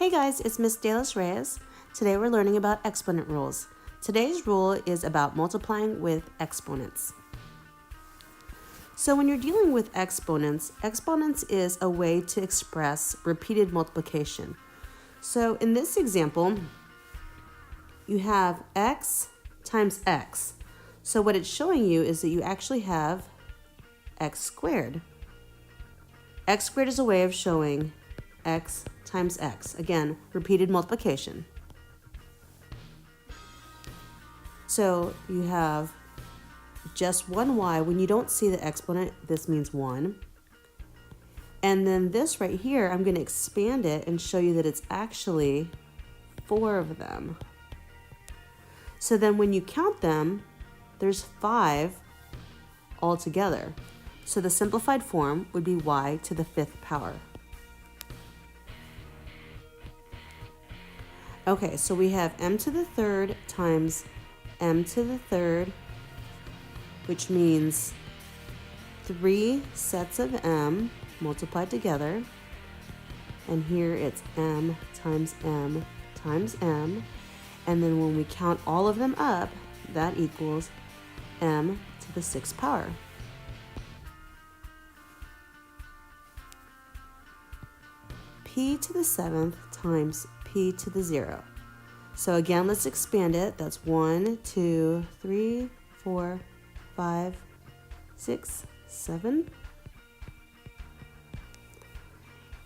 Hey guys, it's Miss De Los Reyes. Today we're learning about exponent rules. Today's rule is about multiplying with exponents. So when you're dealing with exponents is a way to express repeated multiplication. So in this example, you have x times x. So what it's showing you is that you actually have x squared. X squared is a way of showing x times x. Again, repeated multiplication. So you have just one y. When you don't see the exponent, this means 1. And then this right here, I'm going to expand it and show you that it's actually 4 of them. So then when you count them, there's 5 altogether. So the simplified form would be y to the 5th power. Okay, so we have m to the 3rd times m to the 3rd, which means 3 sets of m multiplied together. And here it's m times m times m. And then when we count all of them up, that equals m to the 6th power. P to the 7th times p to the 0. So again, let's expand it. That's 1, 2, 3, 4, 5, 6, 7.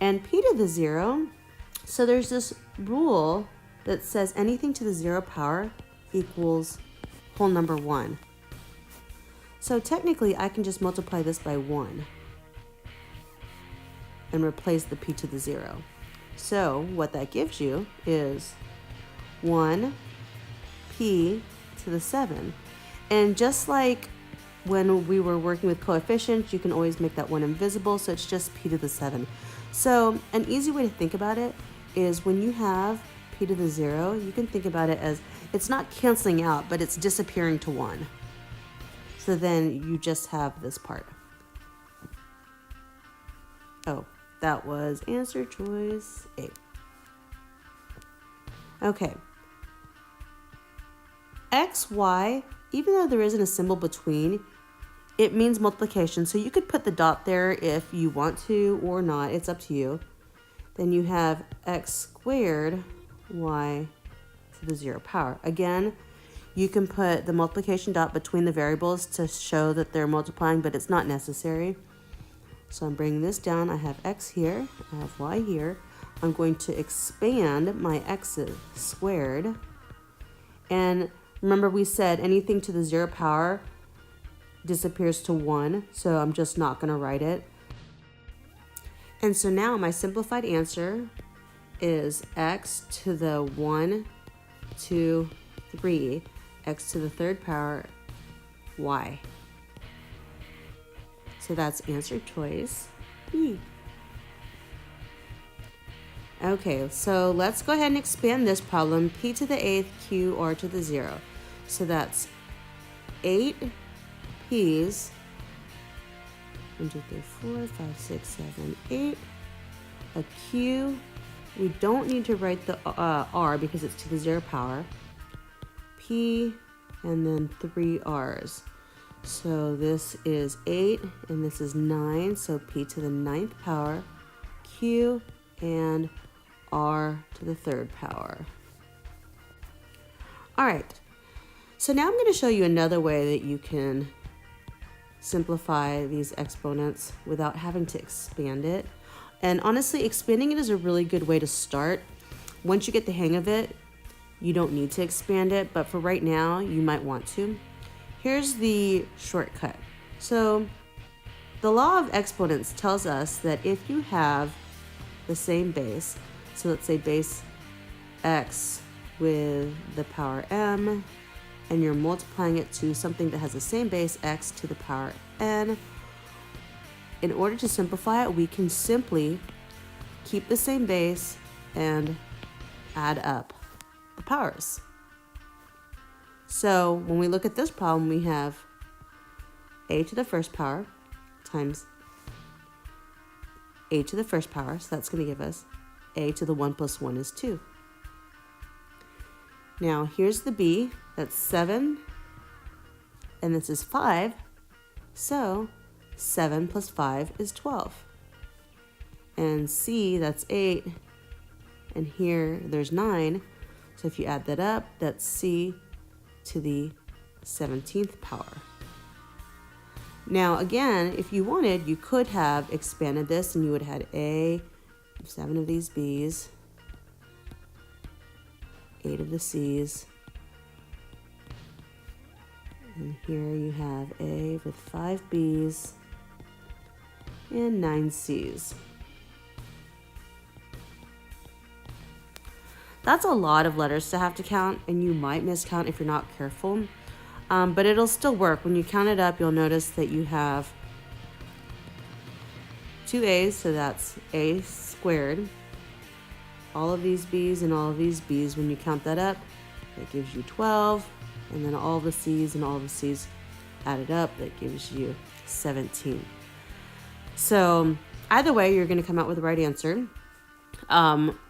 And p to the 0, so there's this rule that says anything to the 0 power equals whole number 1. So technically, I can just multiply this by 1 and replace the p to the 0. So what that gives you is 1 p to the 7. And just like when we were working with coefficients, you can always make that 1 invisible, so it's just p to the 7. So an easy way to think about it is when you have p to the 0, you can think about it as it's not canceling out, but it's disappearing to 1. So then you just have this part. Oh, that was answer choice A. Okay. X, Y, even though there isn't a symbol between, it means multiplication. So you could put the dot there if you want to or not. It's up to you. Then you have x squared y to the 0 power. Again, you can put the multiplication dot between the variables to show that they're multiplying, but it's not necessary. So I'm bringing this down. I have x here, I have y here. I'm going to expand my x's squared. And remember we said anything to the 0 power disappears to 1, so I'm just not going to write it. And so now my simplified answer is x to the 1, 2, 3, x to the 3rd power, y. So that's answer choice B. Okay, so let's go ahead and expand this problem. P to the 8th, Q, R to the 0. So that's 8 P's, 1, 2, 3, 4, 5, 6, 7, 8. A Q, we don't need to write the R because it's to the 0 power. P, and then 3 R's. So this is 8 and this is 9, so p to the 9th power, q, and r to the 3rd power. All right, so now I'm going to show you another way that you can simplify these exponents without having to expand it. And honestly, expanding it is a really good way to start. Once you get the hang of it, you don't need to expand it, but for right now, you might want to. Here's the shortcut. So the law of exponents tells us that if you have the same base, so let's say base x with the power m, and you're multiplying it to something that has the same base, x to the power n, in order to simplify it, we can simply keep the same base and add up the powers. So when we look at this problem, we have a to the 1st power times a to the 1st power. So that's going to give us a to the 1 plus 1 is 2. Now here's the b, that's 7, and this is 5, so 7 plus 5 is 12. And c, that's 8, and here there's 9, so if you add that up, that's c to the 17th power. Now again, if you wanted, you could have expanded this and you would have had a, 7 of these b's, 8 of the c's, and here you have a with 5 b's and 9 c's. That's a lot of letters to have to count, and you might miscount if you're not careful, but it'll still work. When you count it up, you'll notice that you have 2 a's, so that's a squared. All of these b's and all of these b's, when you count that up, that gives you 12, and then all the c's and all the c's added up, that gives you 17. So either way, you're going to come out with the right answer.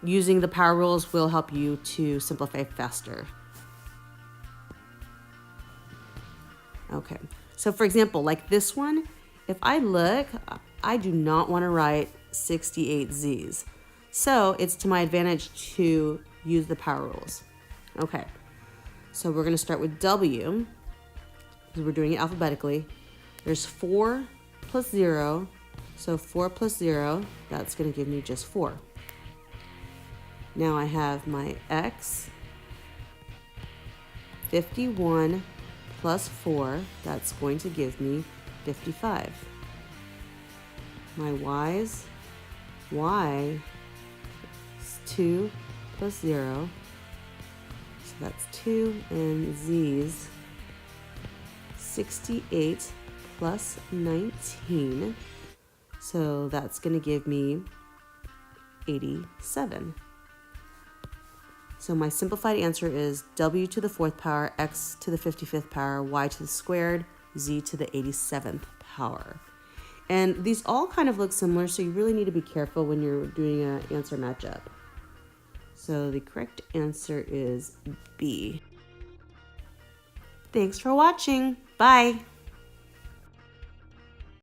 Using the power rules will help you to simplify faster. Okay, so for example, like this one, if I look, I do not want to write 68 z's. So it's to my advantage to use the power rules. Okay, so we're going to start with W, because we're doing it alphabetically. There's 4 plus 0, so 4 plus 0, that's going to give me just 4. Now I have my X, 51 plus 4, that's going to give me 55. My Y's, Y is 2 plus 0, so that's 2, and Z's, 68 plus 19, so that's going to give me 87. So my simplified answer is W to the 4th power, X to the 55th power, Y to the squared, Z to the 87th power. And these all kind of look similar, so you really need to be careful when you're doing an answer matchup. So the correct answer is B. Thanks for watching. Bye.